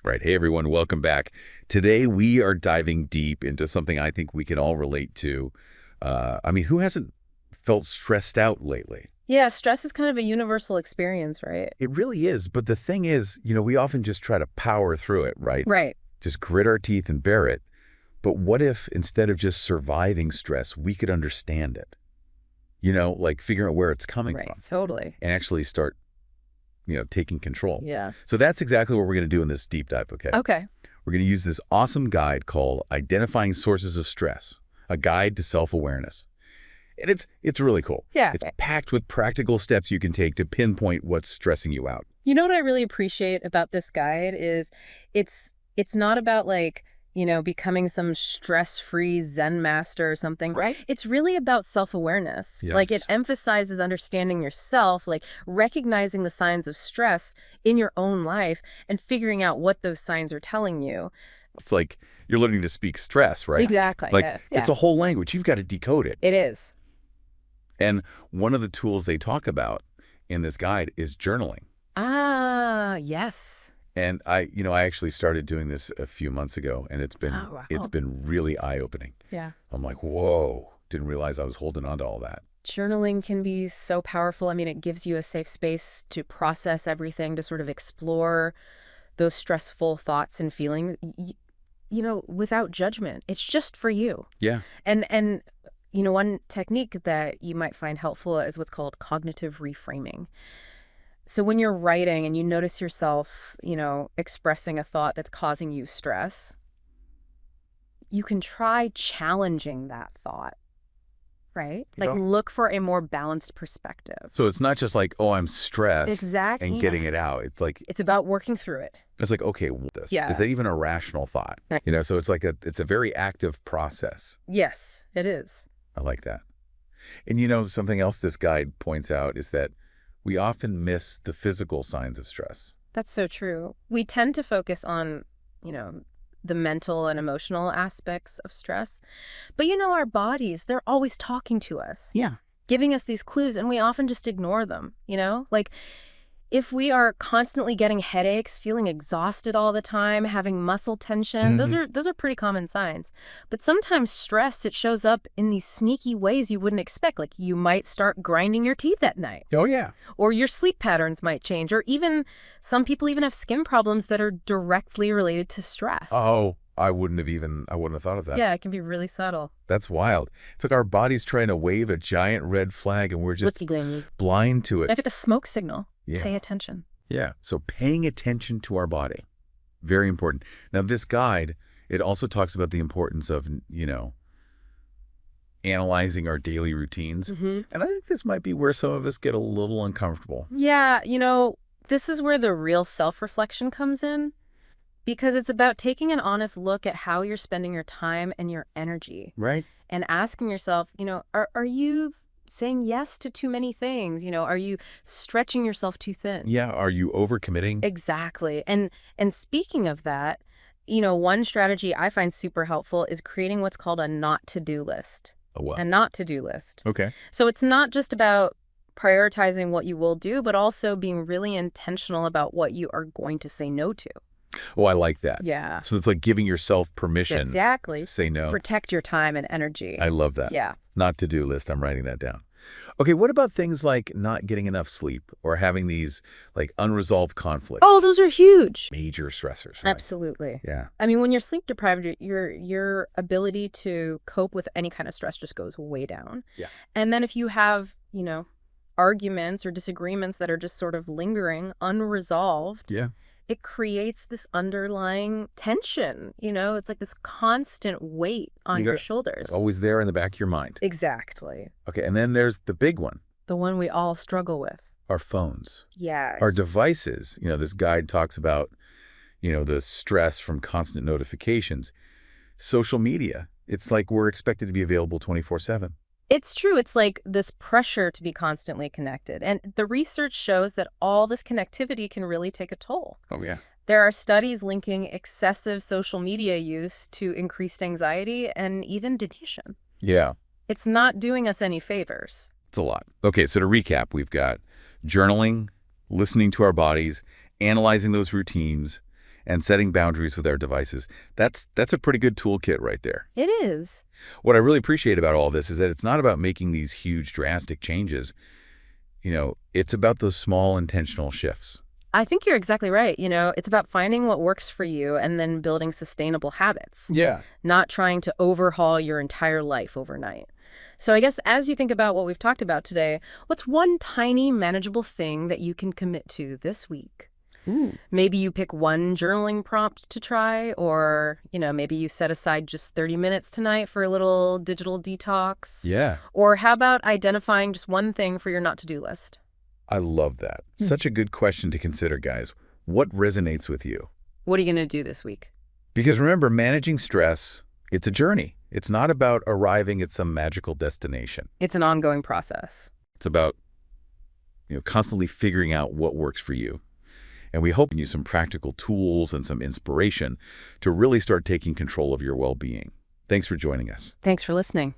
Right. Hey, everyone. Welcome back. Today, we are diving deep into something I think we can all relate to. Who hasn't felt stressed out lately? Yeah, stress is kind of a universal experience, right? It really is. But the thing is, we often just try to power through it, right? Right. Just grit our teeth and bear it. But what if instead of just surviving stress, we could understand it? Like figuring out where it's coming Right. from Totally. and actually start, taking control. Yeah. So that's exactly what we're going to do in this deep dive, okay? Okay. We're going to use this awesome guide called Identifying Sources of Stress, a guide to self-awareness. And it's really cool. Yeah. It's packed with practical steps you can take to pinpoint what's stressing you out. You know what I really appreciate about this guide is it's not about becoming some stress-free Zen master or something. Right. It's really about self-awareness. Like it Yes. emphasizes understanding yourself, like recognizing the signs of stress in your own life and figuring out what those signs are telling you. It's like you're learning to speak stress, right? Exactly. Like Yeah. it's a whole language. You've got to decode it. It is. And one of the tools they talk about in this guide is journaling. Ah, yes. And I actually started doing this a few months ago, and it's been Oh, wow. it's been really eye-opening. Yeah. I'm like, whoa, didn't realize I was holding on to all that. Journaling can be so powerful. I mean, it gives you a safe space to process everything, to sort of explore those stressful thoughts and feelings, without judgment. It's just for you. Yeah. And one technique that you might find helpful is what's called cognitive reframing. So when you're writing and you notice yourself, expressing a thought that's causing you stress, you can try challenging that thought. Right? Like look for a more balanced perspective. So it's not just like, oh, I'm stressed Exactly. and Yeah. getting it out. It's about working through it. It's like, okay, this Yeah. is that even a rational thought? Right. So it's like it's a very active process. Yes, it is. I like that. And something else this guide points out is that we often miss the physical signs of stress. That's so true. We tend to focus on, the mental and emotional aspects of stress. But our bodies, they're always talking to us. Yeah. Giving us these clues, and we often just ignore them, Like, if we are constantly getting headaches, feeling exhausted all the time, having muscle tension, those are pretty common signs. But sometimes stress, it shows up in these sneaky ways you wouldn't expect. Like you might start grinding your teeth at night. Oh, yeah. Or your sleep patterns might change. Or even some people even have skin problems that are directly related to stress. Oh, I wouldn't have thought of that. Yeah, it can be really subtle. That's wild. It's like our body's trying to wave a giant red flag and we're just blind to it. It's like a smoke signal. Yeah. Pay attention. Yeah. So paying attention to our body, very important. Now, this guide, it also talks about the importance of, analyzing our daily routines. And I think this might be where some of us get a little uncomfortable. Yeah, this is where the real self-reflection comes in. Because it's about taking an honest look at how you're spending your time and your energy. Right. And asking yourself, are you saying yes to too many things? Are you stretching yourself too thin? Yeah. Are you overcommitting? Exactly. And speaking of that, one strategy I find super helpful is creating what's called a not to-do list. A what? A not to-do list. Okay. So it's not just about prioritizing what you will do, but also being really intentional about what you are going to say no to. Oh, I like that. Yeah. So it's like giving yourself permission Exactly. to say no. Protect your time and energy. I love that. Yeah. Not to-do list. I'm writing that down. Okay, what about things like not getting enough sleep or having these like unresolved conflicts? Oh, those are huge. Major stressors, right? Absolutely. Yeah. I mean, when you're sleep deprived, your ability to cope with any kind of stress just goes way down. Yeah. And then if you have, arguments or disagreements that are just sort of lingering, unresolved, Yeah. it creates this underlying tension. It's like this constant weight on your shoulders. Always there in the back of your mind. Exactly. Okay, and then there's the big one, The one we all struggle with. our phones. Yes. Our devices. This guide talks about, the stress from constant notifications. Social media. It's like we're expected to be available 24/7. It's true. It's like this pressure to be constantly connected. And the research shows that all this connectivity can really take a toll. Oh, yeah. There are studies linking excessive social media use to increased anxiety and even depression. Yeah. It's not doing us any favors. It's a lot. Okay, so to recap, we've got journaling, listening to our bodies, analyzing those routines, and setting boundaries with our devices. That's a pretty good toolkit right there. It is. What I really appreciate about all this is that it's not about making these huge, drastic changes. It's about those small, intentional shifts. I think you're exactly right. It's about finding what works for you and then building sustainable habits, Yeah. not trying to overhaul your entire life overnight. So I guess as you think about what we've talked about today, what's one tiny, manageable thing that you can commit to this week? Ooh. Maybe you pick one journaling prompt to try, or, maybe you set aside just 30 minutes tonight for a little digital detox. Yeah. Or how about identifying just one thing for your not-to-do list? I love that. Such a good question to consider, guys. What resonates with you? What are you going to do this week? Because remember, managing stress, it's a journey. It's not about arriving at some magical destination. It's an ongoing process. It's about, constantly figuring out what works for you. And we hope you some practical tools and some inspiration to really start taking control of your well-being. Thanks for joining us. Thanks for listening.